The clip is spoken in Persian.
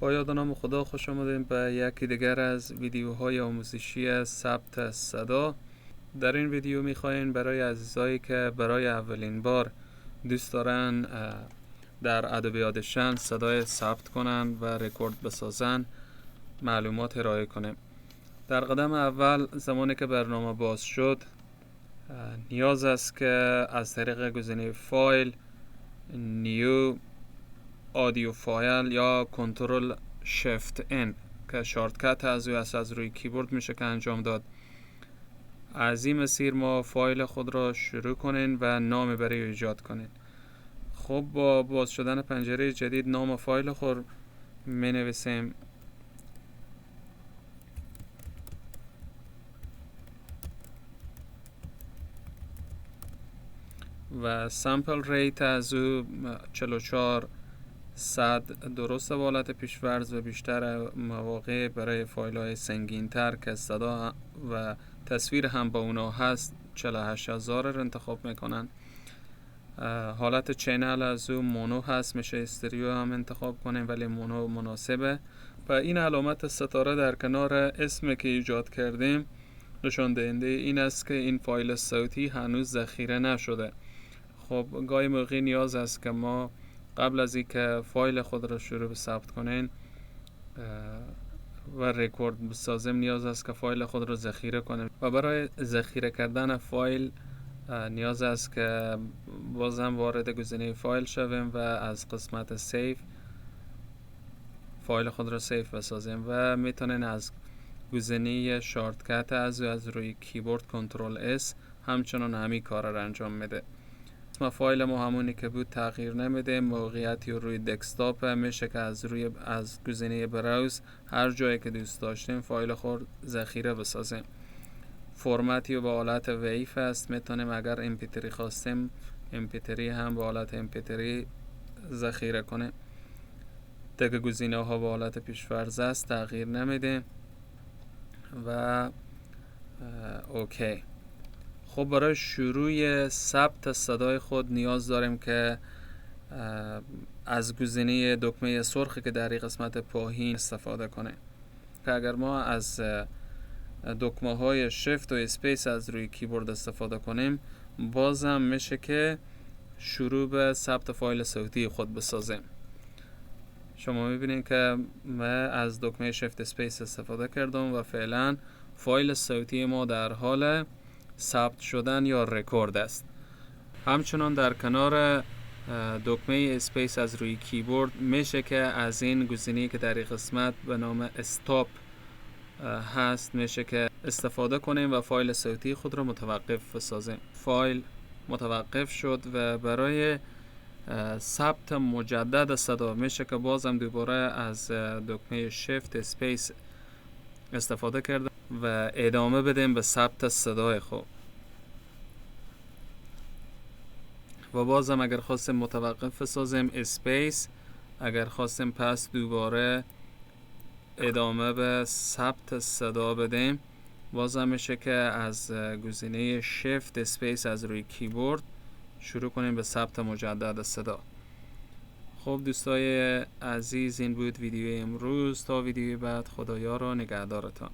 با یاد و نام خدا خوش آمدیم به یکی دیگر از ویدیوهای آموزشی ثبت صدا. در این ویدیو میخواین برای عزیزایی که برای اولین بار دوست دارن در ادوبی آدیشن صدای ثبت کنن و رکورد بسازن معلومات ارائه کنیم. در قدم اول زمانی که برنامه باز شد نیاز است که از طریق گزینه فایل، نیو، آدیو فایل یا کنترل شیفت ان که شارتکت از روی کیبورد میشه که انجام داد. از این مسیر ما فایل خود را شروع کنین و نام برای ایجاد کنین. خب با باز شدن پنجره جدید نام فایل خود می نویسیم و سامپل ریت از او 44 100 درست به حالت پیش‌فرض و بیشتر مواقع برای فایل های سنگین تر که صدا و تصویر هم با اونا هست 48000 رو انتخاب میکنن. حالت چینل از او مونو هست، میشه استریو هم انتخاب کنیم ولی مونو مناسبه. و این علامت ستاره در کنار اسمی که ایجاد کردیم نشان دهنده این است که این فایل صوتی هنوز ذخیره نشده. خب گاهی موقع نیاز است که ما قبل از اینکه فایل خود را شروع به ثبت کنین و رکورد بسازیم نیاز است که فایل خود را ذخیره کنیم و برای ذخیره کردن فایل نیاز است که بازم وارد گزینه فایل شویم و از قسمت سیو فایل خود را سیو بسازیم و میتونین از گزینه شارتکت از روی کیبورد کنترل اس همچنان همین کار را انجام میده. اسم فایل ما همونی که بود تغییر نمیده. موقعیتی روی دسکتاپ میشه که از گزینه براوز هر جایی که دوست داشتیم فایل خود ذخیره بسازیم. فرمتی و به حالت ویف است، میتونیم اگر mp3 خواستیم mp3 هم به حالت mp3 ذخیره کنیم. دیگه گزینه ها به حالت پیش‌فرض است، تغییر نمیده و اوکی. خب برای شروع ثبت صدای خود نیاز داریم که از گزینه دکمه سرخی که در این قسمت پایین استفاده کنیم. که اگر ما از دکمه های شیفت و اسپیس از روی کیبورد استفاده کنیم بازم میشه که شروع به ثبت فایل صوتی خود بسازیم. شما میبینید که من از دکمه شیفت اسپیس استفاده کردم و فعلا فایل صوتی ما در حال ثبت شدن یا رکورد است. همچنان در کنار دکمه اسپیس از روی کیبورد میشه که از این گزینه‌ای که در این قسمت به نام استاپ هست میشه که استفاده کنیم و فایل صوتی خود را متوقف بسازیم. فایل متوقف شد و برای ثبت مجدد صدا میشه که بازم دوباره از دکمه شیفت اسپیس استفاده کرده و ادامه بدیم به ثبت صدای خود. و بازم اگر خواستیم متوقف بسازیم اسپیس، اگر خواستیم پس دوباره ادامه به ثبت صدا بدیم بازم میشه که از گزینه شیفت اسپیس از روی کیبورد شروع کنیم به ثبت مجدد صدا. خب دوستای عزیز این بود ویدیو امروز. تا ویدیو بعد خدایا را نگهدارتان.